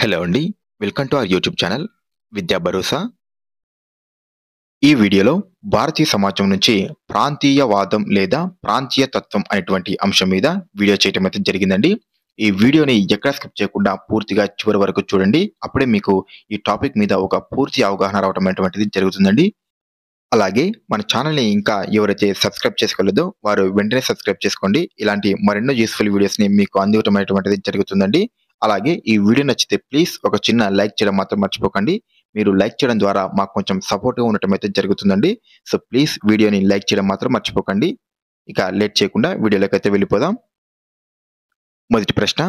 Hello అండి. Welcome to our YouTube channel విద్యా భరోసా. ఈ వీడియోలో భారతీయ సమాజం నుంచి ప్రాంతీయవాదం లేదా ప్రాంతీయ తత్వం అనేటువంటి అంశం మీద వీడియో చేయటం అయితే జరిగిందండి. ఈ వీడియోని ఎక్కడ స్కిప్ చేయకుండా పూర్తిగా చివరి వరకు చూడండి. అప్పుడే మీకు ఈ టాపిక్ మీద ఒక పూర్తి అవగాహన రావడం అనేటువంటిది జరుగుతుందండి. అలాగే మన ఛానల్‌ని ఇంకా ఎవరైతే సబ్స్క్రైబ్ చేసుకోలేదో వారు వెంటనే సబ్స్క్రైబ్ చేసుకోండి. ఇలాంటి మరెన్నో యూజ్‌ఫుల్ వీడియోస్‌ని మీకు అందివ్వటం అనేటువంటిది జరుగుతుందండి. అలాగే ఈ వీడియో నచ్చితే ప్లీజ్ ఒక చిన్న లైక్ చేయడం మాత్రం మర్చిపోకండి. మీరు లైక్ చేయడం ద్వారా మాకు కొంచెం సపోర్ట్‌గా ఉండటం అయితే జరుగుతుందండి. సో ప్లీజ్ వీడియోని లైక్ చేయడం మాత్రం మర్చిపోకండి. ఇక లేట్ చేయకుండా వీడియోలోకైతే వెళ్ళిపోదాం. మొదటి ప్రశ్న,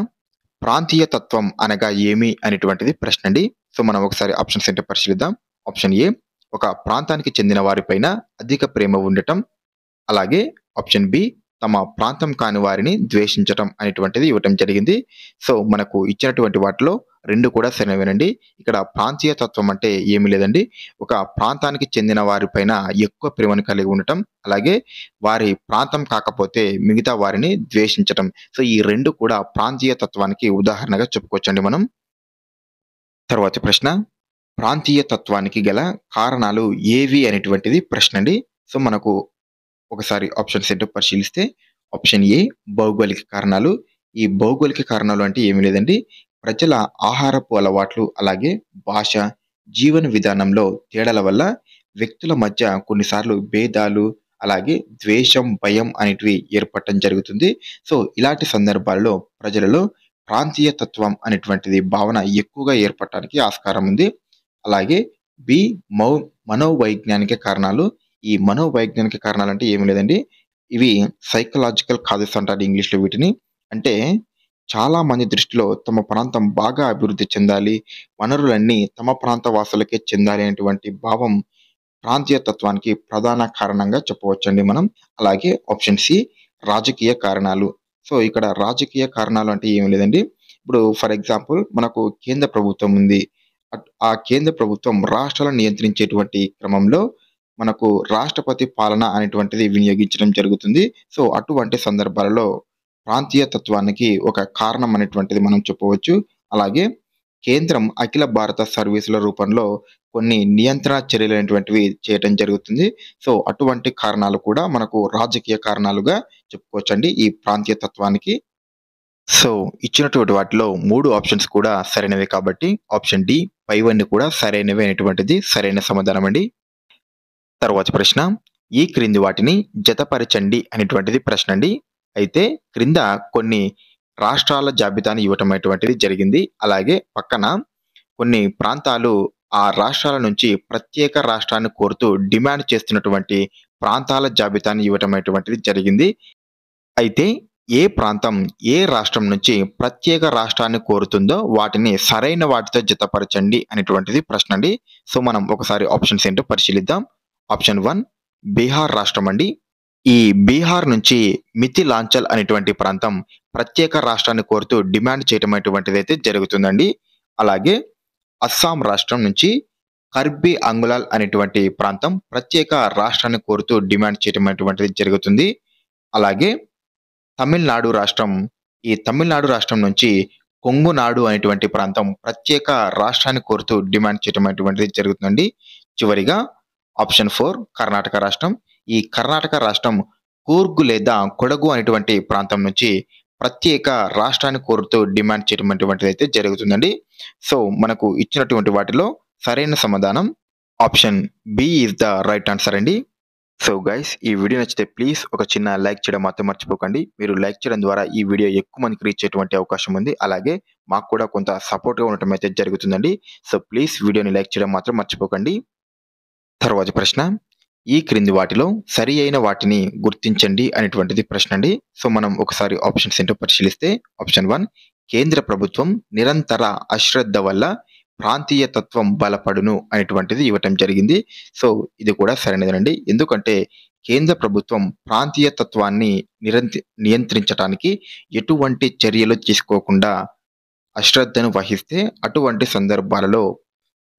ప్రాంతీయ తత్వం అనగా ఏమి అనేటువంటిది ప్రశ్న అండి. సో మనం ఒకసారి ఆప్షన్స్ ఏంటో పరిశీలిద్దాం. ఆప్షన్ ఏ, ఒక ప్రాంతానికి చెందిన వారిపైన అధిక ప్రేమ ఉండటం. అలాగే ఆప్షన్ బి, తమ ప్రాంతం కాని వారిని ద్వేషించటం అనేటువంటిది ఇవ్వటం జరిగింది. సో మనకు ఇచ్చినటువంటి వాటిలో రెండు కూడా సరైనవేనండి. ఇక్కడ ప్రాంతీయ తత్వం అంటే ఏమీ లేదండి, ఒక ప్రాంతానికి చెందిన వారిపైన ఎక్కువ ప్రేమను కలిగి ఉండటం, అలాగే వారి ప్రాంతం కాకపోతే మిగతా వారిని ద్వేషించటం. సో ఈ రెండు కూడా ప్రాంతీయ తత్వానికి ఉదాహరణగా చెప్పుకోవచ్చండి మనం. తర్వాతి ప్రశ్న, ప్రాంతీయ తత్వానికి గల కారణాలు ఏవి అనేటువంటిది ప్రశ్న అండి. సో మనకు ఒకసారి ఆప్షన్స్ ఏంటో పరిశీలిస్తే, ఆప్షన్ ఏ, భౌగోళిక కారణాలు. ఈ భౌగోళిక కారణాలు అంటే ఏమీ లేదండి, ప్రజల ఆహారపు అలవాట్లు, అలాగే భాష, జీవన విధానంలో తేడాల వల్ల వ్యక్తుల మధ్య కొన్నిసార్లు భేదాలు, అలాగే ద్వేషం, భయం అనేటివి ఏర్పడటం జరుగుతుంది. సో ఇలాంటి సందర్భాల్లో ప్రజలలో ప్రాంతీయ తత్వం అనేటువంటిది భావన ఎక్కువగా ఏర్పడటానికి ఆస్కారం ఉంది. అలాగే బి, మనోవైజ్ఞానిక కారణాలు. ఈ మనోవైజ్ఞానిక కారణాలు అంటే ఏమి లేదండి, ఇవి సైకలాజికల్ కాజెస్ అంటారు ఇంగ్లీష్‌లో వీటిని. అంటే చాలా మంది దృష్టిలో తమ ప్రాంతం బాగా అభివృద్ధి చెందాలి, వనరులన్నీ తమ ప్రాంత వాసులకే చెందాలి అనేటువంటి భావం ప్రాంతీయ తత్వానికి ప్రధాన కారణంగా చెప్పవచ్చండి మనం. అలాగే ఆప్షన్ సి, రాజకీయ కారణాలు. సో ఇక్కడ రాజకీయ కారణాలు అంటే ఏమి లేదండి, ఇప్పుడు ఫర్ ఎగ్జాంపుల్ మనకు కేంద్ర ప్రభుత్వం ఉంది. ఆ కేంద్ర ప్రభుత్వం రాష్ట్రాలను నియంత్రించేటువంటి క్రమంలో మనకు రాష్ట్రపతి పాలన అనేటువంటిది వినియోగించడం జరుగుతుంది. సో అటువంటి సందర్భాలలో ప్రాంతీయ తత్వానికి ఒక కారణం అనేటువంటిది మనం చెప్పవచ్చు. అలాగే కేంద్రం అఖిల భారత సర్వీసుల రూపంలో కొన్ని నియంత్రణ చర్యలు అనేటువంటివి చేయటం జరుగుతుంది. సో అటువంటి కారణాలు కూడా మనకు రాజకీయ కారణాలుగా చెప్పుకోవచ్చండి ఈ ప్రాంతీయ తత్వానికి. సో ఇచ్చినటువంటి వాటిలో 3 ఆప్షన్స్ కూడా సరైనవే కాబట్టి ఆప్షన్ డి పైవన్నీ కూడా సరైనవే అనేటువంటిది సరైన సమాధానం అండి. తరువాతి ప్రశ్న, ఈ క్రింది వాటిని జతపరచండి అనేటువంటిది ప్రశ్న అండి. అయితే క్రింద కొన్ని రాష్ట్రాల జాబితాను ఇవ్వటం అనేటువంటిది జరిగింది. అలాగే పక్కన కొన్ని ప్రాంతాలు ఆ రాష్ట్రాల నుంచి ప్రత్యేక రాష్ట్రాన్ని కోరుతూ డిమాండ్ చేస్తున్నటువంటి ప్రాంతాల జాబితాను ఇవ్వటం అనేటువంటిది జరిగింది. అయితే ఏ ప్రాంతం ఏ రాష్ట్రం నుంచి ప్రత్యేక రాష్ట్రాన్ని కోరుతుందో వాటిని సరైన వాటితో జతపరచండి అనేటువంటిది ప్రశ్న అండి. సో మనం ఒకసారి ఆప్షన్స్ ఏంటో పరిశీలిద్దాం. ఆప్షన్ 1, బీహార్ రాష్ట్రం అండి. ఈ బీహార్ నుంచి మిథిలాంచల్ అనేటువంటి ప్రాంతం ప్రత్యేక రాష్ట్రాన్ని కోరుతూ డిమాండ్ చేయటం అనేటువంటిది అయితే జరుగుతుందండి. అలాగే అస్సాం రాష్ట్రం నుంచి కర్బీ అంగులాల్ అనేటువంటి ప్రాంతం ప్రత్యేక రాష్ట్రాన్ని కోరుతూ డిమాండ్ చేయటం అనేటువంటిది జరుగుతుంది. అలాగే తమిళనాడు రాష్ట్రం, ఈ తమిళనాడు రాష్ట్రం నుంచి కొంగునాడు అనేటువంటి ప్రాంతం ప్రత్యేక రాష్ట్రాన్ని కోరుతూ డిమాండ్ చేయటం అనేటువంటిది జరుగుతుందండి. చివరిగా ఆప్షన్ 4, కర్ణాటక రాష్ట్రం. ఈ కర్ణాటక రాష్ట్రం కూర్గ్ లేదా కొడగు అనేటువంటి ప్రాంతం నుంచి ప్రత్యేక రాష్ట్రాన్ని కోరుతూ డిమాండ్ చేయడం అనేటువంటిది అయితే జరుగుతుందండి. సో మనకు ఇచ్చినటువంటి వాటిలో సరైన సమాధానం option B is the right answer అండి. సో గైస్, ఈ వీడియో నచ్చితే ప్లీజ్ ఒక చిన్న లైక్ చేయడం మాత్రం మర్చిపోకండి. మీరు లైక్ చేయడం ద్వారా ఈ వీడియో ఎక్కువ మందికి రీచ్ అయ్యేటువంటి అవకాశం ఉంది. అలాగే మాకు కూడా కొంత సపోర్ట్‌గా ఉండటం అయితే జరుగుతుందండి. సో ప్లీజ్ వీడియోని లైక్ చేయడం మాత్రం మర్చిపోకండి. తర్వాతి ప్రశ్న, ఈ క్రింది వాటిలో సరి అయిన వాటిని గుర్తించండి అనేటువంటిది ప్రశ్న అండి. సో మనం ఒకసారి ఆప్షన్స్ ఏంటో పరిశీలిస్తే, ఆప్షన్ 1, కేంద్ర ప్రభుత్వం నిరంతర అశ్రద్ధ వల్ల ప్రాంతీయ తత్వం బలపడును అనేటువంటిది ఇవ్వటం జరిగింది. సో ఇది కూడా సరైనదేనండి. ఎందుకంటే కేంద్ర ప్రభుత్వం ప్రాంతీయ తత్వాన్ని నియంత్రించడానికి ఎటువంటి చర్యలు తీసుకోకుండా అశ్రద్ధను వహిస్తే అటువంటి సందర్భాలలో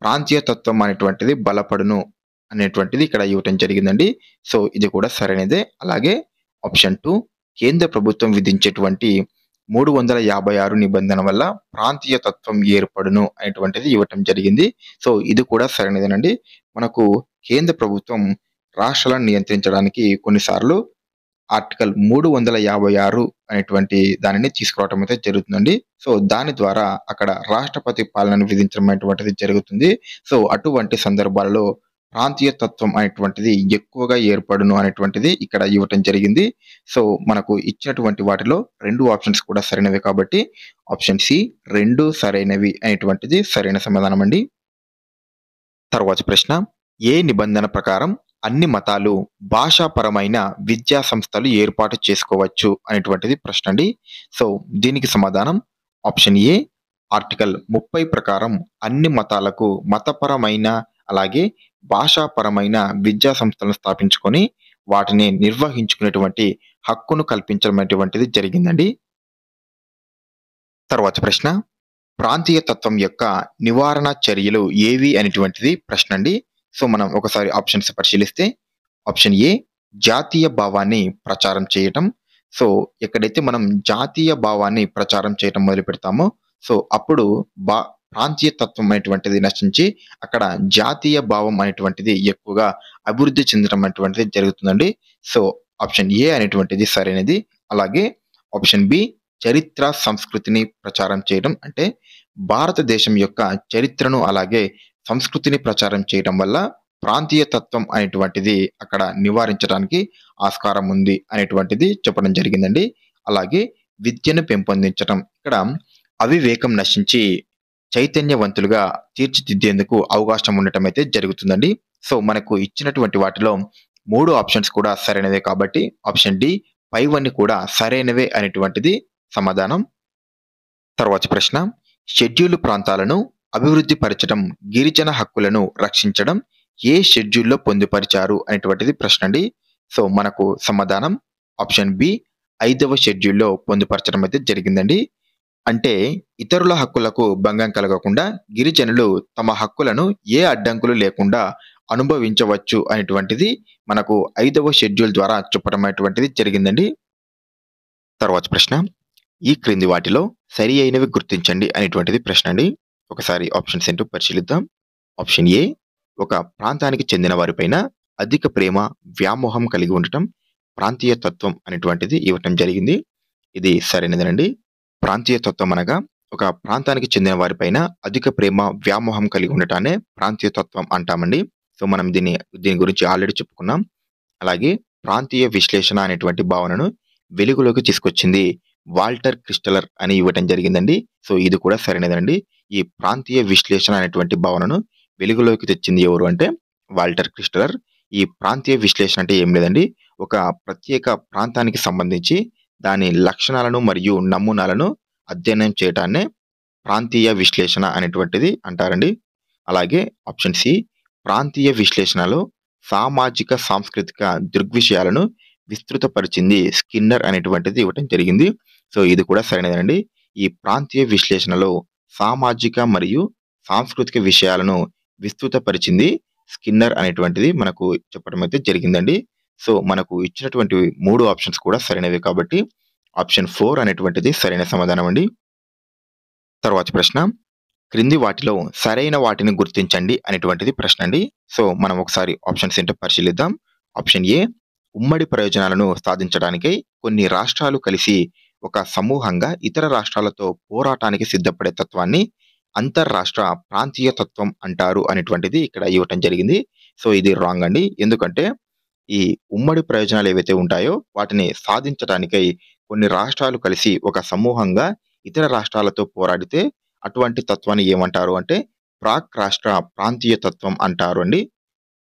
ప్రాంతీయ తత్వం అనేటువంటిది బలపడును అనేటువంటిది ఇక్కడ ఇవ్వటం జరిగిందండి. సో ఇది కూడా సరైనదే. అలాగే ఆప్షన్ 2, కేంద్ర ప్రభుత్వం విధించేటువంటి 356 నిబంధన వల్ల ప్రాంతీయ తత్వం ఏర్పడును అనేటువంటిది ఇవ్వటం జరిగింది. సో ఇది కూడా సరైనదేనండి. మనకు కేంద్ర ప్రభుత్వం రాష్ట్రాలను నియంత్రించడానికి కొన్నిసార్లు ఆర్టికల్ 356 అనేటువంటి దానిని తీసుకురావటం అయితే జరుగుతుందండి. సో దాని ద్వారా అక్కడ రాష్ట్రపతి పాలనను విధించడం అనేటువంటిది జరుగుతుంది. సో అటువంటి సందర్భాలలో ప్రాంతీయ తత్వం అనేటువంటిది ఎక్కువగా ఏర్పడును అనేటువంటిది ఇక్కడ ఇవ్వటం జరిగింది. సో మనకు ఇచ్చినటువంటి వాటిలో 2 ఆప్షన్స్ కూడా సరైనవే కాబట్టి ఆప్షన్ సి 2 సరైనవి అనేటువంటిది సరైన సమాధానం అండి. తర్వాత ప్రశ్న, ఏ నిబంధన ప్రకారం అన్ని మతాలు భాషాపరమైన విద్యా సంస్థలు ఏర్పాటు చేసుకోవచ్చు అనేటువంటిది ప్రశ్న అండి. సో దీనికి సమాధానం ఆప్షన్ ఏ ఆర్టికల్ 30 ప్రకారం అన్ని మతాలకు మతపరమైన అలాగే భాషాపరమైన విద్యా సంస్థలను స్థాపించుకొని వాటిని నిర్వహించుకునేటువంటి హక్కును కల్పించడం అనేటువంటిది జరిగిందండి. తర్వాత ప్రశ్న, ప్రాంతీయ తత్వం యొక్క నివారణ చర్యలు ఏవి అనేటువంటిది ప్రశ్న అండి. సో మనం ఒకసారి ఆప్షన్స్ పరిశీలిస్తే ఆప్షన్ ఏ జాతీయ భావాన్ని ప్రచారం చేయటం. సో ఎక్కడైతే మనం జాతీయ భావాన్ని ప్రచారం చేయటం మొదలు పెడతామో సో అప్పుడు ప్రాంతీయ తత్వం అనేటువంటిది నశించి అక్కడ జాతీయ భావం అనేటువంటిది ఎక్కువగా అభివృద్ధి చెందడం అనేటువంటిది జరుగుతుందండి. సో ఆప్షన్ ఏ అనేటువంటిది సరైనది. అలాగే ఆప్షన్ బి చరిత్ర సంస్కృతిని ప్రచారం చేయడం, అంటే భారతదేశం యొక్క చరిత్రను అలాగే సంస్కృతిని ప్రచారం చేయడం వల్ల ప్రాంతీయ తత్వం అనేటువంటిది అక్కడ నివారించడానికి ఆస్కారం ఉంది అనేటువంటిది చెప్పడం జరిగిందండి. అలాగే విద్యను పెంపొందించడం, ఇక్కడ అవివేకం నశించి చైతన్యవంతులుగా తీర్చిదిద్దేందుకు అవకాశం ఉండటం అయితే జరుగుతుందండి. సో మనకు ఇచ్చినటువంటి వాటిలో 3 ఆప్షన్స్ కూడా సరైనవే కాబట్టి ఆప్షన్ డి పైవన్నీ కూడా సరైనవే అనేటువంటిది సమాధానం. తర్వాత ప్రశ్న, షెడ్యూల్ ప్రాంతాలను అభివృద్ధి పరచడం, గిరిజన హక్కులను రక్షించడం ఏ షెడ్యూల్లో పొందుపరిచారు అనేటువంటిది ప్రశ్న అండి. సో మనకు సమాధానం ఆప్షన్ బి 5వ షెడ్యూల్లో పొందుపరచడం అయితే జరిగిందండి. అంటే ఇతరుల హక్కులకు భంగం కలగకుండా గిరిజనులు తమ హక్కులను ఏ అడ్డంకులు లేకుండా అనుభవించవచ్చు అనేటువంటిది మనకు 5వ షెడ్యూల్ ద్వారా చెప్పడం అనేటువంటిది జరిగిందండి. తర్వాత ప్రశ్న, ఈ క్రింది వాటిలో సరి అయినవి గుర్తించండి అనేటువంటిది ప్రశ్న అండి. ఒకసారి ఆప్షన్స్ ఏంటో పరిశీలిద్దాం. ఆప్షన్ ఏ ఒక ప్రాంతానికి చెందిన వారిపైన అధిక ప్రేమ వ్యామోహం కలిగి ఉండటం ప్రాంతీయ తత్వం అనేటువంటిది ఇవ్వటం జరిగింది. ఇది సరైనదేనండి. ప్రాంతీయ తత్వం అనగా ఒక ప్రాంతానికి చెందిన వారిపైన అధిక ప్రేమ వ్యామోహం కలిగి ఉండటానే ప్రాంతీయ తత్వం అంటామండి. సో మనం దీని గురించి ఆల్రెడీ చెప్పుకున్నాం. అలాగే ప్రాంతీయ విశ్లేషణ అనేటువంటి భావనను వెలుగులోకి తీసుకొచ్చింది వాల్టర్ క్రిస్టలర్ అని ఇవ్వటం జరిగిందండి. సో ఇది కూడా సరైనదండి. ఈ ప్రాంతీయ విశ్లేషణ అనేటువంటి భావనను వెలుగులోకి తెచ్చింది ఎవరు అంటే వాల్టర్ క్రిస్టలర్. ఈ ప్రాంతీయ విశ్లేషణ అంటే ఏం లేదండి, ఒక ప్రత్యేక ప్రాంతానికి సంబంధించి దాని లక్షణాలను మరియు నమూనాలను అధ్యయనం చేయటాన్నే ప్రాంతీయ విశ్లేషణ అనేటువంటిది అంటారండి. అలాగే ఆప్షన్ సి ప్రాంతీయ విశ్లేషణలో సామాజిక సాంస్కృతిక దృగ్విషయాలను విస్తృతపరిచింది స్కిన్నర్ అనేటువంటిది ఇవ్వటం జరిగింది. సో ఇది కూడా సరైనదండి. ఈ ప్రాంతీయ విశ్లేషణలో సామాజిక మరియు సాంస్కృతిక విషయాలను విస్తృతపరిచింది స్కిన్నర్ అనేటువంటిది మనకు చెప్పడం అయితే జరిగిందండి. సో మనకు ఇచ్చినటువంటి 3 ఆప్షన్స్ కూడా సరైనవి కాబట్టి ఆప్షన్ 4 అనేటువంటిది సరైన సమాధానం అండి. తర్వాత ప్రశ్న, క్రింది వాటిలో సరైన వాటిని గుర్తించండి అనేటువంటిది ప్రశ్న అండి. సో మనం ఒకసారి ఆప్షన్స్ ఏంటో పరిశీలిద్దాం. ఆప్షన్ ఏ ఉమ్మడి ప్రయోజనాలను సాధించడానికై కొన్ని రాష్ట్రాలు కలిసి ఒక సమూహంగా ఇతర రాష్ట్రాలతో పోరాటానికి సిద్ధపడే తత్వాన్ని అంతర్రాష్ట్ర ప్రాంతీయ తత్వం అంటారు అనేటువంటిది ఇక్కడ ఇవ్వటం జరిగింది. సో ఇది రాంగ్ అండి. ఎందుకంటే ఈ ఉమ్మడి ప్రయోజనాలు ఏవైతే ఉంటాయో వాటిని సాధించడానికై కొన్ని రాష్ట్రాలు కలిసి ఒక సమూహంగా ఇతర రాష్ట్రాలతో పోరాడితే అటువంటి తత్వాన్ని ఏమంటారు అంటే ప్రాక్ రాష్ట్ర ప్రాంతీయ తత్వం అంటారు అండి.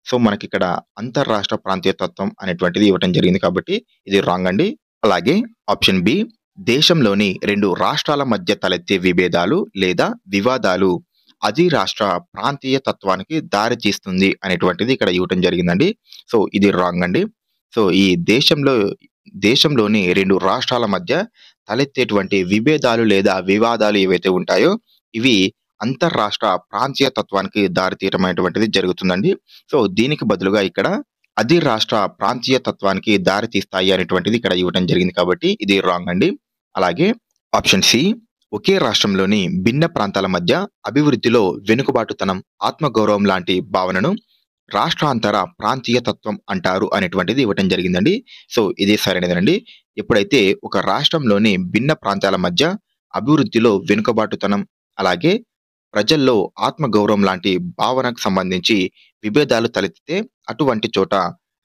సో మనకి ఇక్కడ అంతర్రాష్ట్ర ప్రాంతీయ తత్వం అనేటువంటిది ఇవ్వటం జరిగింది కాబట్టి ఇది రాంగ్ అండి. అలాగే ఆప్షన్ బి దేశంలోని 2 రాష్ట్రాల మధ్య తలెత్తే విభేదాలు లేదా వివాదాలు అధిరాష్ట్ర ప్రాంతీయ తత్వానికి దారి తీస్తుంది అనేటువంటిది ఇక్కడ ఇవ్వటం జరిగిందండి. సో ఇది రాంగ్ అండి. సో ఈ దేశంలోని 2 రాష్ట్రాల మధ్య తలెత్తేటువంటి విభేదాలు లేదా వివాదాలు ఏవైతే ఉంటాయో ఇవి అంతర్రాష్ట్ర ప్రాంతీయ తత్వానికి దారితీయటం అనేటువంటిది జరుగుతుందండి. సో దీనికి బదులుగా ఇక్కడ అధిరాష్ట్ర ప్రాంతీయ తత్వానికి దారి తీస్తాయి అనేటువంటిది ఇక్కడ ఇవ్వటం జరిగింది కాబట్టి ఇది రాంగ్ అండి. అలాగే ఆప్షన్ సి ఒకే రాష్ట్రంలోని భిన్న ప్రాంతాల మధ్య అభివృద్ధిలో వెనుకబాటుతనం, ఆత్మగౌరవం లాంటి భావనను రాష్ట్రాంతర ప్రాంతీయ తత్వం అంటారు అనేటువంటిది ఇవ్వటం జరిగిందండి. సో ఇది సరైనదేనండి. ఎప్పుడైతే ఒక రాష్ట్రంలోని భిన్న ప్రాంతాల మధ్య అభివృద్ధిలో వెనుకబాటుతనం, అలాగే ప్రజల్లో ఆత్మగౌరవం లాంటి భావనకు సంబంధించి విభేదాలు తలెత్తితే అటువంటి చోట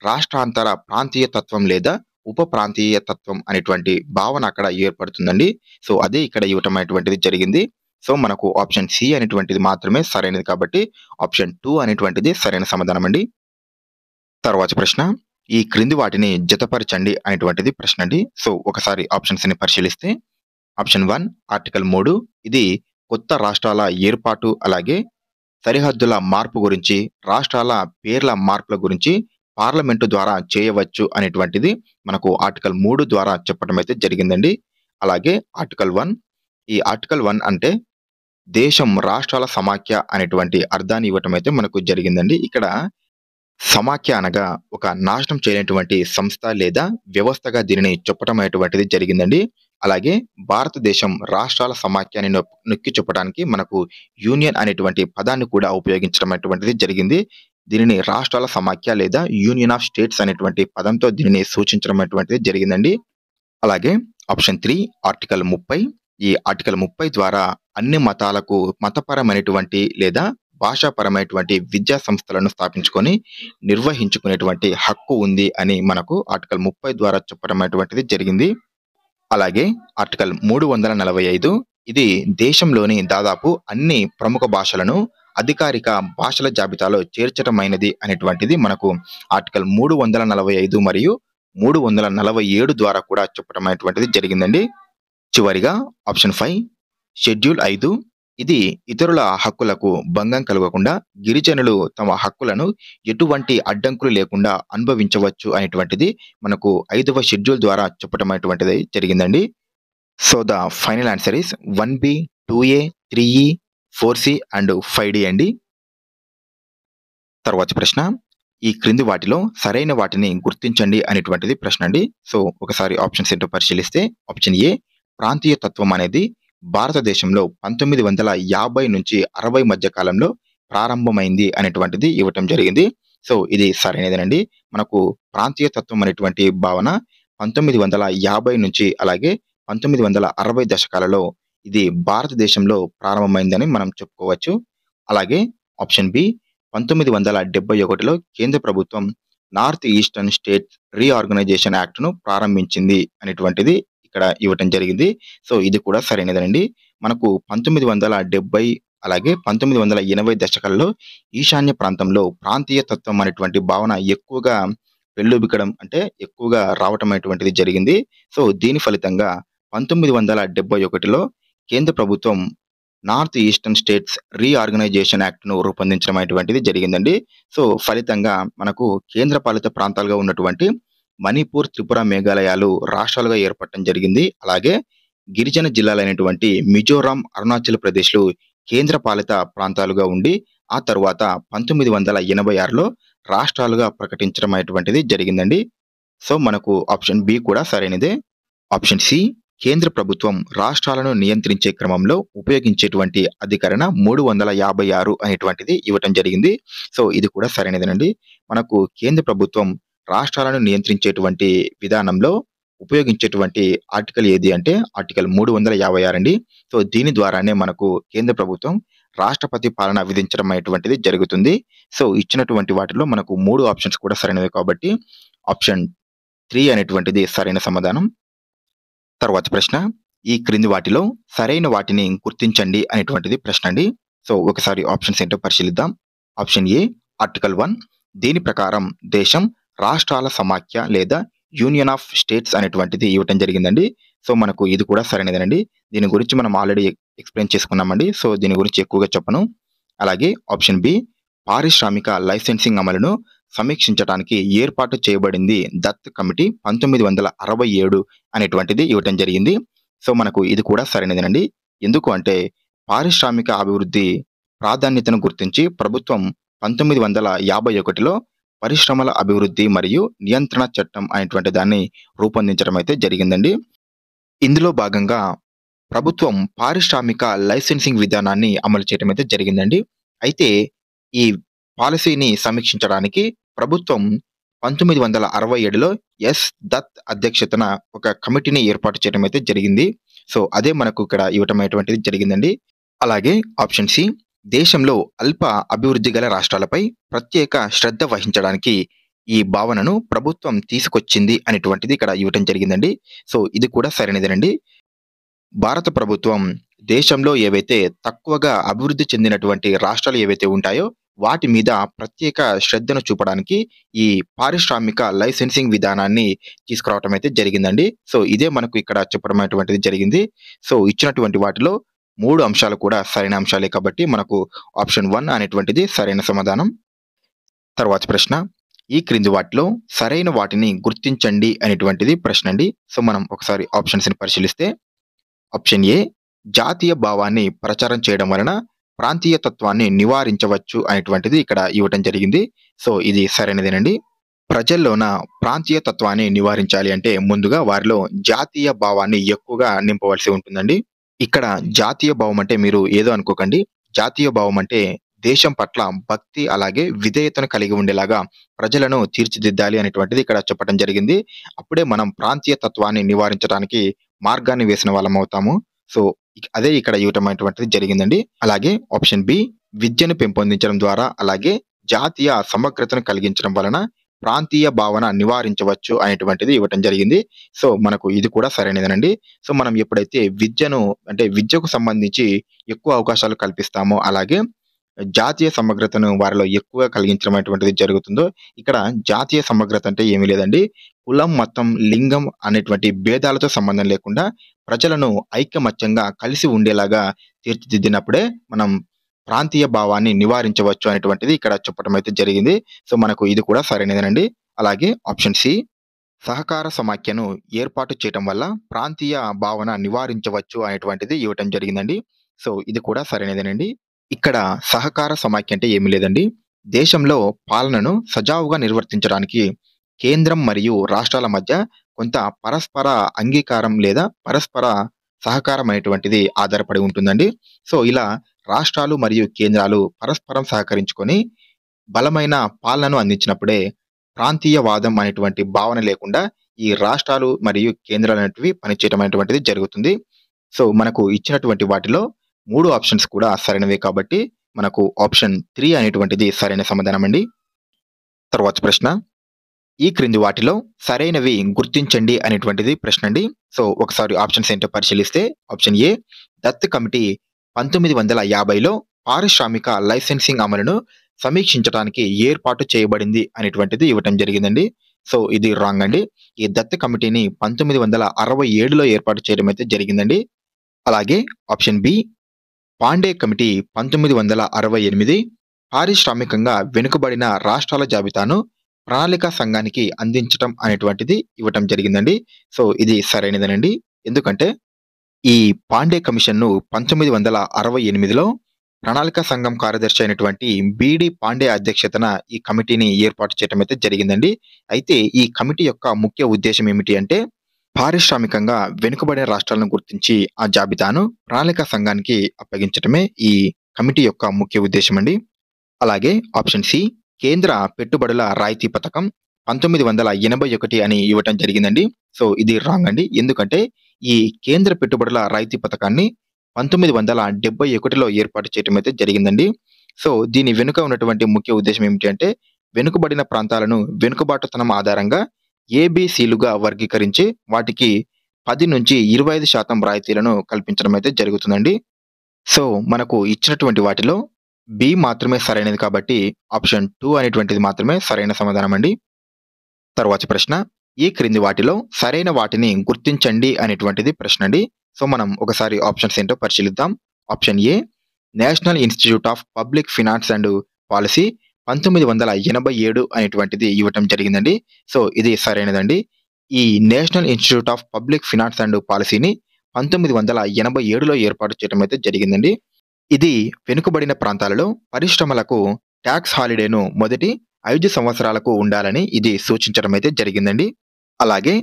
రాష్ట్రాంతర ప్రాంతీయ తత్వం లేదా ఉప ప్రాంతీయ తత్వం అనేటువంటి భావన అక్కడ ఏర్పడుతుందండి. సో అదే ఇక్కడ ఇవ్వటం అనేటువంటిది జరిగింది. సో మనకు ఆప్షన్ సి అనేటువంటిది మాత్రమే సరైనది కాబట్టి ఆప్షన్ 2 అనేటువంటిది సరైన సమాధానం అండి. తర్వాత ప్రశ్న, ఈ క్రింది వాటిని జతపరచండి అనేటువంటిది ప్రశ్న అండి. సో ఒకసారి ఆప్షన్స్ ని పరిశీలిస్తే ఆప్షన్ 1 ఆర్టికల్ 3 ఇది కొత్త రాష్ట్రాల ఏర్పాటు, అలాగే సరిహద్దుల మార్పు గురించి, రాష్ట్రాల పేర్ల మార్పుల గురించి పార్లమెంటు ద్వారా చేయవచ్చు అనేటువంటిది మనకు ఆర్టికల్ 3 ద్వారా చెప్పడం అయితే జరిగిందండి. అలాగే ఆర్టికల్ 1, ఈ ఆర్టికల్ 1 అంటే దేశం రాష్ట్రాల సమాఖ్య అనేటువంటి అర్థాన్ని ఇవ్వటం అయితే మనకు జరిగిందండి. ఇక్కడ సమాఖ్య అనగా ఒక నాశనం చేయనటువంటి సంస్థ లేదా వ్యవస్థగా దీనిని చెప్పటం అనేటువంటిది జరిగిందండి. అలాగే భారతదేశం రాష్ట్రాల సమాఖ్య అని నొక్కి చెప్పడానికి మనకు యూనియన్ అనేటువంటి పదాన్ని కూడా ఉపయోగించడం అనేటువంటిది జరిగింది. దీనిని రాష్ట్రాల సమాఖ్య లేదా యూనియన్ ఆఫ్ స్టేట్స్ అనేటువంటి పదంతో దీనిని సూచించడం అనేటువంటిది జరిగిందండి. అలాగే ఆప్షన్ 3 ఆర్టికల్ 30, ఈ ఆర్టికల్ 30 ద్వారా అన్ని మతాలకు మతపరమైనటువంటి లేదా భాషాపరమైనటువంటి విద్యా సంస్థలను స్థాపించుకొని నిర్వహించుకునేటువంటి హక్కు ఉంది అని మనకు ఆర్టికల్ 30 ద్వారా చెప్పడం అనేటువంటిది జరిగింది. అలాగే ఆర్టికల్ 345 ఇది దేశంలోని దాదాపు అన్ని ప్రముఖ భాషలను అధికారిక భాషల జాబితాలో చేర్చటమైనది అనేటువంటిది మనకు ఆర్టికల్ 345 మరియు 347 ద్వారా కూడా చెప్పడం అనేటువంటిది జరిగిందండి. చివరిగా ఆప్షన్ 5 షెడ్యూల్ 5 ఇది ఇతరుల హక్కులకు భంగం కలగకుండా గిరిజనులు తమ హక్కులను ఎటువంటి అడ్డంకులు లేకుండా అనుభవించవచ్చు అనేటువంటిది మనకు 5వ షెడ్యూల్ ద్వారా చెప్పడం అనేటువంటిది జరిగిందండి. So the final answer is 1B, 2A, 3E, 4C and 5D అండి. తర్వాత ప్రశ్న, ఈ క్రింది వాటిలో సరైన వాటిని గుర్తించండి అనేటువంటిది ప్రశ్న అండి. సో ఒకసారి ఆప్షన్స్ ఏంటో పరిశీలిస్తే ఆప్షన్ ఏ ప్రాంతీయ తత్వం అనేది భారతదేశంలో 1950 నుంచి 60 మధ్య కాలంలో ప్రారంభమైంది అనేటువంటిది ఇవ్వటం జరిగింది. సో ఇది సరైనదేనండి. మనకు ప్రాంతీయ తత్వం అనేటువంటి భావన 1950 నుంచి అలాగే 1960 దశకాలలో ఇది భారతదేశంలో ప్రారంభమైందని మనం చెప్పుకోవచ్చు. అలాగే ఆప్షన్ బి 1971లో కేంద్ర ప్రభుత్వం నార్త్ ఈస్టర్న్ స్టేట్స్ రీఆర్గనైజేషన్ యాక్ట్ను ప్రారంభించింది అనేటువంటిది ఇక్కడ ఇవ్వటం జరిగింది. సో ఇది కూడా సరైనదేనండి. మనకు 1970 అలాగే 1980 దశకాలలో ఈశాన్య ప్రాంతంలో ప్రాంతీయ తత్వం అనేటువంటి భావన ఎక్కువగా పెళ్ళుబికడం అంటే ఎక్కువగా రావటం అనేటువంటిది జరిగింది. సో దీని ఫలితంగా 1971లో కేంద్ర ప్రభుత్వం నార్త్ ఈస్టర్న్ స్టేట్స్ రీఆర్గనైజేషన్ యాక్ట్ను రూపొందించడం అనేటువంటిది జరిగిందండి. సో ఫలితంగా మనకు కేంద్ర పాలిత ప్రాంతాలుగా ఉన్నటువంటి మణిపూర్, త్రిపుర, మేఘాలయాలు రాష్ట్రాలుగా ఏర్పడటం జరిగింది. అలాగే గిరిజన జిల్లాలైనటువంటి మిజోరాం, అరుణాచల్ ప్రదేశ్లు కేంద్ర పాలిత ప్రాంతాలుగా ఉండి ఆ తరువాత 1986లో రాష్ట్రాలుగా ప్రకటించడం అనేటువంటిది జరిగిందండి. సో మనకు ఆప్షన్ బి కూడా సరైనదే. ఆప్షన్ సి కేంద్ర ప్రభుత్వం రాష్ట్రాలను నియంత్రించే క్రమంలో ఉపయోగించేటువంటి అధికరణ 356 అనేటువంటిది ఇవ్వటం జరిగింది. సో ఇది కూడా సరైనదేనండి. మనకు కేంద్ర ప్రభుత్వం రాష్ట్రాలను నియంత్రించేటువంటి విధానంలో ఉపయోగించేటువంటి ఆర్టికల్ ఏది అంటే ఆర్టికల్ 356 అండి. సో దీని ద్వారానే మనకు కేంద్ర ప్రభుత్వం రాష్ట్రపతి పాలన విధించడం అనేటువంటిది జరుగుతుంది. సో ఇచ్చినటువంటి వాటిలో మనకు 3 ఆప్షన్స్ కూడా సరైనవి కాబట్టి ఆప్షన్ 3 అనేటువంటిది సరైన సమాధానం. తర్వాత ప్రశ్న, ఈ క్రింది వాటిలో సరైన వాటిని గుర్తించండి అనేటువంటిది ప్రశ్న అండి. సో ఒకసారి ఆప్షన్స్ ఏంటో పరిశీలిద్దాం. ఆప్షన్ ఏ ఆర్టికల్ 1 దీని ప్రకారం దేశం రాష్ట్రాల సమాఖ్య లేదా యూనియన్ ఆఫ్ స్టేట్స్ అనేటువంటిది ఇవ్వటం జరిగిందండి. సో మనకు ఇది కూడా సరైనదేనండి. దీని గురించి మనం ఆల్రెడీ ఎక్స్ప్లెయిన్ చేసుకున్నామండి. సో దీని గురించి ఎక్కువగా చెప్పను. అలాగే ఆప్షన్ బి పారిశ్రామిక లైసెన్సింగ్ అమలును సమీక్షించడానికి ఏర్పాటు చేయబడింది దత్ కమిటీ 1967 అనేటువంటిది ఇవ్వటం జరిగింది. సో మనకు ఇది కూడా సరైనదేనండి. ఎందుకు అంటే పారిశ్రామిక అభివృద్ధి ప్రాధాన్యతను గుర్తించి ప్రభుత్వం 1951లో పరిశ్రమల అభివృద్ధి మరియు నియంత్రణ చట్టం అనేటువంటి దాన్ని రూపొందించడం అయితే జరిగిందండి. ఇందులో భాగంగా ప్రభుత్వం పారిశ్రామిక లైసెన్సింగ్ విధానాన్ని అమలు చేయడం అయితే జరిగిందండి. అయితే ఈ పాలసీని సమీక్షించడానికి ప్రభుత్వం 1967లో ఎస్. దత్ అధ్యక్షతన ఒక కమిటీని ఏర్పాటు చేయడం అయితే జరిగింది. సో, అదే మనకు ఇక్కడ ఇవ్వటం అనేటువంటిది జరిగిందండి. అలాగే ఆప్షన్ సి, దేశంలో అల్ప అభివృద్ధి గల రాష్ట్రాలపై ప్రత్యేక శ్రద్ధ వహించడానికి ఈ భావనను ప్రభుత్వం తీసుకొచ్చింది అనేటువంటిది ఇక్కడ ఇవ్వటం జరిగిందండి. సో, ఇది కూడా సరైనదేనండి. భారత ప్రభుత్వం దేశంలో ఏవైతే తక్కువగా అభివృద్ధి చెందినటువంటి రాష్ట్రాలు ఏవైతే ఉంటాయో వాటి మీద ప్రత్యేక శ్రద్ధను చూపడానికి ఈ పారిశ్రామిక లైసెన్సింగ్ విధానాన్ని తీసుకురావటం అయితే జరిగిందండి. సో, ఇదే మనకు ఇక్కడ చెప్పడం అనేటువంటిది జరిగింది. సో, ఇచ్చినటువంటి వాటిలో 3 అంశాలు కూడా సరైన అంశాలే కాబట్టి మనకు ఆప్షన్ 1 అనేటువంటిది సరైన సమాధానం. తర్వాతి ప్రశ్న, ఈ క్రింది వాటిలో సరైన వాటిని గుర్తించండి అనేటువంటిది ప్రశ్న అండి. సో, మనం ఒకసారి ఆప్షన్స్‌ని పరిశీలిస్తే ఆప్షన్ ఏ, జాతీయ భావాన్ని ప్రచారం చేయడం వలన ప్రాంతీయ తత్వాన్ని నివారించవచ్చు అనేటువంటిది ఇక్కడ ఇవ్వటం జరిగింది. సో, ఇది సరైనదేనండి. ప్రజల్లోన ప్రాంతీయ తత్వాన్ని నివారించాలి అంటే ముందుగా వారిలో జాతీయ భావాన్ని ఎక్కువగా నింపవలసి ఉంటుందండి. ఇక్కడ జాతీయ భావం అంటే మీరు ఏదో అనుకోకండి. జాతీయ భావం అంటే దేశం పట్ల భక్తి అలాగే విధేయతను కలిగి ఉండేలాగా ప్రజలను తీర్చిదిద్దాలి అనేటువంటిది ఇక్కడ చెప్పడం జరిగింది. అప్పుడే మనం ప్రాంతీయ తత్వాన్ని నివారించడానికి మార్గాన్ని వేసిన వాళ్ళమవుతాము. సో, అదే ఇక్కడ ఇవ్వటం అనేటువంటిది జరిగిందండి. అలాగే ఆప్షన్ బి, విద్యను పెంపొందించడం ద్వారా అలాగే జాతీయ సమగ్రతను కలిగించడం వలన ప్రాంతీయ భావన నివారించవచ్చు అనేటువంటిది ఇవ్వటం జరిగింది. సో, మనకు ఇది కూడా సరైనదేనండి. సో, మనం ఎప్పుడైతే విద్యకు సంబంధించి ఎక్కువ అవకాశాలు కల్పిస్తామో అలాగే జాతీయ సమగ్రతను వారిలో ఎక్కువగా కలిగించడం అనేటువంటిది జరుగుతుందో, ఇక్కడ జాతీయ సమగ్రత అంటే ఏమీ లేదండి. కులం, మతం, లింగం అనేటువంటి భేదాలతో సంబంధం లేకుండా ప్రజలను ఐకమత్యంగా కలిసి ఉండేలాగా తీర్చిదిద్దినప్పుడే మనం ప్రాంతీయ భావాన్ని నివారించవచ్చు అనేటువంటిది ఇక్కడ చెప్పడం అయితే జరిగింది. సో, మనకు ఇది కూడా సరైనదేనండి. అలాగే ఆప్షన్ సి, సహకార సమాఖ్యను ఏర్పాటు చేయటం వల్ల ప్రాంతీయ భావన నివారించవచ్చు అనేటువంటిది ఇవ్వటం జరిగిందండి. సో, ఇది కూడా సరైనదేనండి. ఇక్కడ సహకార సమాఖ్య అంటే ఏమీ లేదండి. దేశంలో పాలనను సజావుగా నిర్వర్తించడానికి కేంద్రం మరియు రాష్ట్రాల మధ్య కొంత పరస్పర అంగీకారం లేదా పరస్పర సహకారం అనేటువంటిది ఆధారపడి ఉంటుందండి. సో, ఇలా రాష్ట్రాలు మరియు కేంద్రాలు పరస్పరం సహకరించుకొని బలమైన పాలనను అందించినప్పుడే ప్రాంతీయవాదం అనేటువంటి భావన లేకుండా ఈ రాష్ట్రాలు మరియు కేంద్రాలు అనేటివి పనిచేయడం అనేటువంటిది జరుగుతుంది. సో, మనకు ఇచ్చినటువంటి వాటిలో 3 ఆప్షన్స్ కూడా సరైనవే కాబట్టి మనకు ఆప్షన్ 3 అనేటువంటిది సరైన సమాధానం అండి. తర్వాతి ప్రశ్న, ఈ క్రింది వాటిలో సరైనవి గుర్తించండి అనేటువంటిది ప్రశ్న అండి. సో, ఒకసారి ఆప్షన్స్ ఏంటో పరిశీలిస్తే ఆప్షన్ ఏ, దత్ కమిటీ 1950లో పారిశ్రామిక లైసెన్సింగ్ అమలును సమీక్షించడానికి ఏర్పాటు చేయబడింది అనేటువంటిది ఇవ్వటం జరిగిందండి. సో, ఇది రాంగ్ అండి. ఈ దత్ కమిటీని 1967లో ఏర్పాటు చేయడం అయితే జరిగిందండి. అలాగే ఆప్షన్ బి, పాండే కమిటీ 1968 పారిశ్రామికంగా వెనుకబడిన రాష్ట్రాల జాబితాను ప్రణాళికా సంఘానికి అందించటం అనేటువంటిది ఇవ్వటం జరిగిందండి. సో, ఇది సరైనదేనండి. ఎందుకంటే ఈ పాండే కమిషన్‌ను 1968లో ప్రణాళికా సంఘం కార్యదర్శి అయినటువంటి బీడీ పాండే అధ్యక్షతన ఈ కమిటీని ఏర్పాటు చేయడం అయితే జరిగిందండి. అయితే ఈ కమిటీ యొక్క ముఖ్య ఉద్దేశ్యం ఏమిటి అంటే పారిశ్రామికంగా వెనుకబడిన రాష్ట్రాలను గుర్తించి ఆ జాబితాను ప్రణాళికా సంఘానికి అప్పగించటమే ఈ కమిటీ యొక్క ముఖ్య ఉద్దేశం అండి. అలాగే ఆప్షన్ సి, కేంద్ర పెట్టుబడుల రాయితీ పథకం 1981 అని ఇవ్వటం జరిగిందండి. సో, ఇది రాంగ్ అండి. ఎందుకంటే ఈ కేంద్ర పెట్టుబడుల రాయితీ పథకాన్ని 1971లో ఏర్పాటు చేయటం అయితే జరిగిందండి. సో, దీని వెనుక ఉన్నటువంటి ముఖ్య ఉద్దేశం ఏమిటి అంటే వెనుకబడిన ప్రాంతాలను వెనుకబాటుతనం ఆధారంగా ఏబీసీలుగా వర్గీకరించి వాటికి 10-25% రాయితీలను కల్పించడం అయితే జరుగుతుందండి. సో, మనకు ఇచ్చినటువంటి వాటిలో బి మాత్రమే సరైనది కాబట్టి ఆప్షన్ 2 అనేటువంటిది మాత్రమే సరైన సమాధానం అండి. తర్వాతి ప్రశ్న, ఈ క్రింది వాటిలో సరైన వాటిని గుర్తించండి అనేటువంటిది ప్రశ్న అండి. సో, మనం ఒకసారి ఆప్షన్స్ ఏంటో పరిశీలిద్దాం. Option A, national institute of public finance and policy 1987 అనేటువంటిది ఇవ్వటం జరిగిందండి. సో, ఇది సరైనదండి. ఈ national institute of public finance and పాలసీని 1987లో ఏర్పాటు చేయడం అయితే జరిగిందండి. ఇది వెనుకబడిన ప్రాంతాలలో పరిశ్రమలకు ట్యాక్స్ హాలిడేను మొదటి 5 సంవత్సరాలకు ఉండాలని ఇది సూచించడం అయితే జరిగిందండి. అలాగే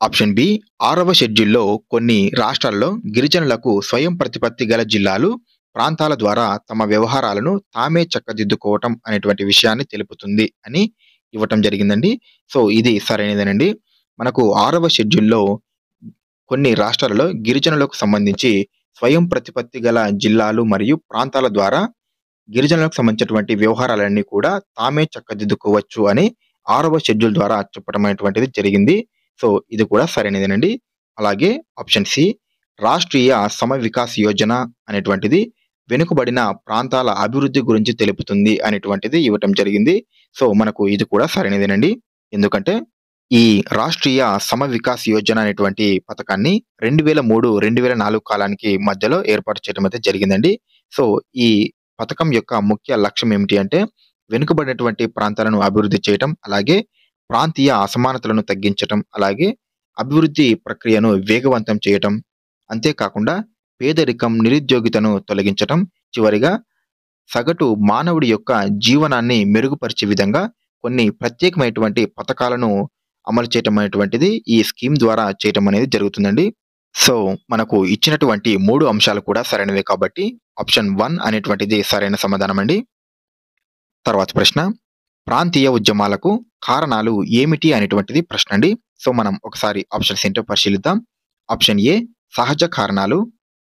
ఆప్షన్ బి 6వ షెడ్యూల్‌లో కొన్ని రాష్ట్రాల్లో గిరిజనులకు స్వయం ప్రతిపత్తి గల జిల్లాలు, ప్రాంతాల ద్వారా తమ వ్యవహారాలను తామే చక్కదిద్దుకోవటం అనేటువంటి విషయాన్ని తెలుపుతుంది అని ఇవ్వటం జరిగిందండి. సో, ఇది సరైనదేనండి. మనకు 6వ షెడ్యూల్‌లో కొన్ని రాష్ట్రాలలో గిరిజనులకు సంబంధించి స్వయం ప్రతిపత్తి గల జిల్లాలు మరియు ప్రాంతాల ద్వారా గిరిజనులకు సంబంధించినటువంటి వ్యవహారాలన్నీ కూడా తామే చక్కదిద్దుకోవచ్చు అని 6వ షెడ్యూల్ ద్వారా చెప్పడం అనేటువంటిది జరిగింది. సో, ఇది కూడా సరైనదేనండి. అలాగే ఆప్షన్ సి రాష్ట్రీయ సమ వికాస్ యోజన అనేటువంటిది వెనుకబడిన ప్రాంతాల అభివృద్ధి గురించి తెలుపుతుంది అనేటువంటిది ఇవ్వటం జరిగింది. సో, మనకు ఇది కూడా సరైనదేనండి. ఎందుకంటే ఈ రాష్ట్రీయ సమ వికాస్ యోజన అనేటువంటి పథకాన్ని 2003, 2004 కాలానికి మధ్యలో ఏర్పాటు చేయడం అయితే జరిగిందండి. సో, ఈ పథకం యొక్క ముఖ్య లక్ష్యం ఏమిటి అంటే వెనుకబడినటువంటి ప్రాంతాలను అభివృద్ధి చేయటం, అలాగే ప్రాంతీయ అసమానతలను తగ్గించటం, అలాగే అభివృద్ధి ప్రక్రియను వేగవంతం చేయటం, అంతేకాకుండా పేదరికం, నిరుద్యోగితను తొలగించటం, చివరిగా సగటు మానవుడి యొక్క జీవనాన్ని మెరుగుపరిచే విధంగా కొన్ని ప్రత్యేకమైనటువంటి పథకాలను అమలు చేయటం అనేటువంటిది ఈ స్కీమ్ ద్వారా చేయటం అనేది జరుగుతుందండి. సో, మనకు ఇచ్చినటువంటి 3 అంశాలు కూడా సరైనవే కాబట్టి ఆప్షన్ 1 అనేటువంటిది సరైన సమాధానం అండి. తర్వాత ప్రశ్న ప్రాంతీయ ఉద్యమాలకు కారణాలు ఏమిటి అనేటువంటిది ప్రశ్న అండి. సో, మనం ఒకసారి ఆప్షన్స్ ఏంటో పరిశీలిద్దాం. ఆప్షన్ ఏ సహజ కారణాలు.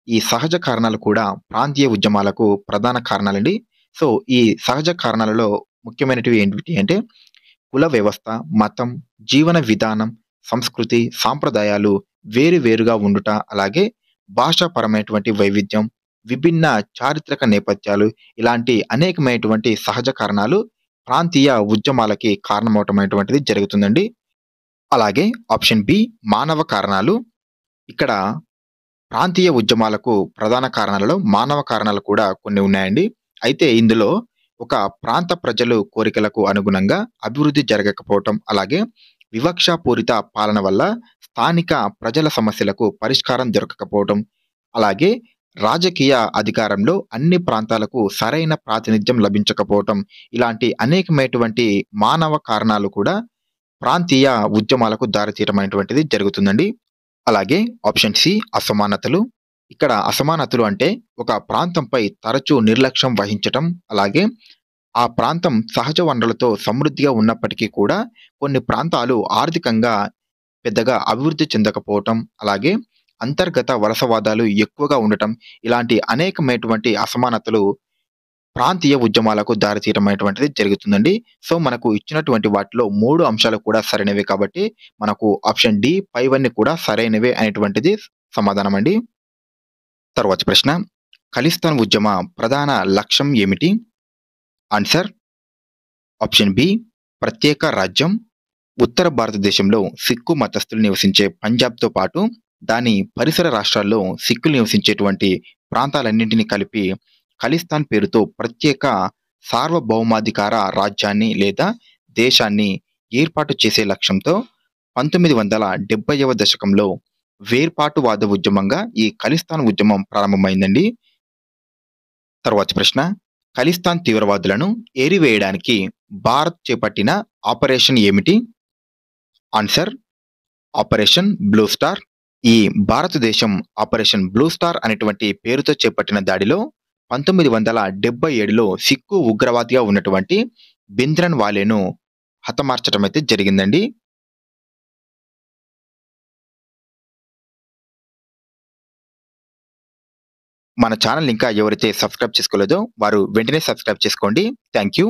ఈ సహజ కారణాలు కూడా ప్రాంతీయ ఉద్యమాలకు ప్రధాన కారణాలండి. సో, ఈ సహజ కారణాలలో ముఖ్యమైనటివి ఏంటి అంటే కుల వ్యవస్థ, మతం, జీవన విధానం, సంస్కృతి, సాంప్రదాయాలు వేరువేరుగా ఉండుట, అలాగే భాషాపరమైనటువంటి వైవిధ్యం, విభిన్న చారిత్రక నేపథ్యాలు ఇలాంటి అనేకమైనటువంటి సహజ కారణాలు ప్రాంతీయ ఉద్యమాలకి కారణమవటం అనేటువంటిది జరుగుతుందండి. అలాగే ఆప్షన్ బి మానవ కారణాలు. ఇక్కడ ప్రాంతీయ ఉద్యమాలకు ప్రధాన కారణాలలో మానవ కారణాలు కూడా కొన్ని ఉన్నాయండి. అయితే ఇందులో ఒక ప్రాంత ప్రజలు కోరికలకు అనుగుణంగా అభివృద్ధి జరగకపోవటం, అలాగే వివక్షాపూరిత పాలన వల్ల స్థానిక ప్రజల సమస్యలకు పరిష్కారం దొరకకపోవటం, అలాగే రాజకీయ అధికారంలో అన్ని ప్రాంతాలకు సరైన ప్రాతినిధ్యం లభించకపోవటం, ఇలాంటి అనేకమైనటువంటి మానవ కారణాలు కూడా ప్రాంతీయ ఉద్యమాలకు దారితీయడం అనేటువంటిది జరుగుతుందండి. అలాగే ఆప్షన్ సి అసమానతలు. ఇక్కడ అసమానతలు అంటే ఒక ప్రాంతంపై తరచూ నిర్లక్ష్యం వహించటం, అలాగే ఆ ప్రాంతం సహజ వనరులతో సమృద్ధిగా ఉన్నప్పటికీ కూడా కొన్ని ప్రాంతాలు ఆర్థికంగా పెద్దగా అభివృద్ధి చెందకపోవటం, అలాగే అంతర్గత వలసవాదాలు ఎక్కువగా ఉండటం, ఇలాంటి అనేకమైనటువంటి అసమానతలు ప్రాంతీయ ఉద్యమాలకు దారితీయడం అనేటువంటిది జరుగుతుందండి. సో, మనకు ఇచ్చినటువంటి వాటిలో 3 అంశాలు కూడా సరైనవే కాబట్టి మనకు ఆప్షన్ డి పైవన్నీ కూడా సరైనవే అనేటువంటిది సమాధానం అండి. తరువాతి ప్రశ్న ఖలిస్తాన్ ఉద్యమ ప్రధాన లక్ష్యం ఏమిటి? ఆన్సర్ ఆప్షన్ బి ప్రత్యేక రాజ్యం. ఉత్తర భారతదేశంలో సిక్కు మతస్థులు నివసించే పంజాబ్‌తో పాటు దాని పరిసర రాష్ట్రాల్లో సిక్కులు నివసించేటువంటి ప్రాంతాలన్నింటినీ కలిపి ఖలిస్తాన్ పేరుతో ప్రత్యేక సార్వభౌమాధికార రాజ్యాన్ని లేదా దేశాన్ని ఏర్పాటు చేసే లక్ష్యంతో 1970వ దశకంలో వేర్పాటువాద ఉద్యమంగా ఈ ఖలిస్తాన్ ఉద్యమం ప్రారంభమైందండి. తరువాతి ప్రశ్న ఖలిస్తాన్ తీవ్రవాదులను ఏరివేయడానికి భారత్ చేపట్టిన ఆపరేషన్ ఏమిటి? Answer operation blue star. ఈ భారతదేశం ఆపరేషన్ బ్లూ స్టార్ అనేటువంటి పేరుతో చేపట్టిన దాడిలో 1977లో సిక్కు ఉగ్రవాదిగా ఉన్నటువంటి భింద్రన్ వాలేను హతమార్చడం అయితే జరిగిందండి. మన ఛానల్ ఇంకా ఎవరైతే సబ్స్క్రైబ్ చేసుకోలేదో వారు వెంటనే సబ్స్క్రైబ్ చేసుకోండి. Thank you.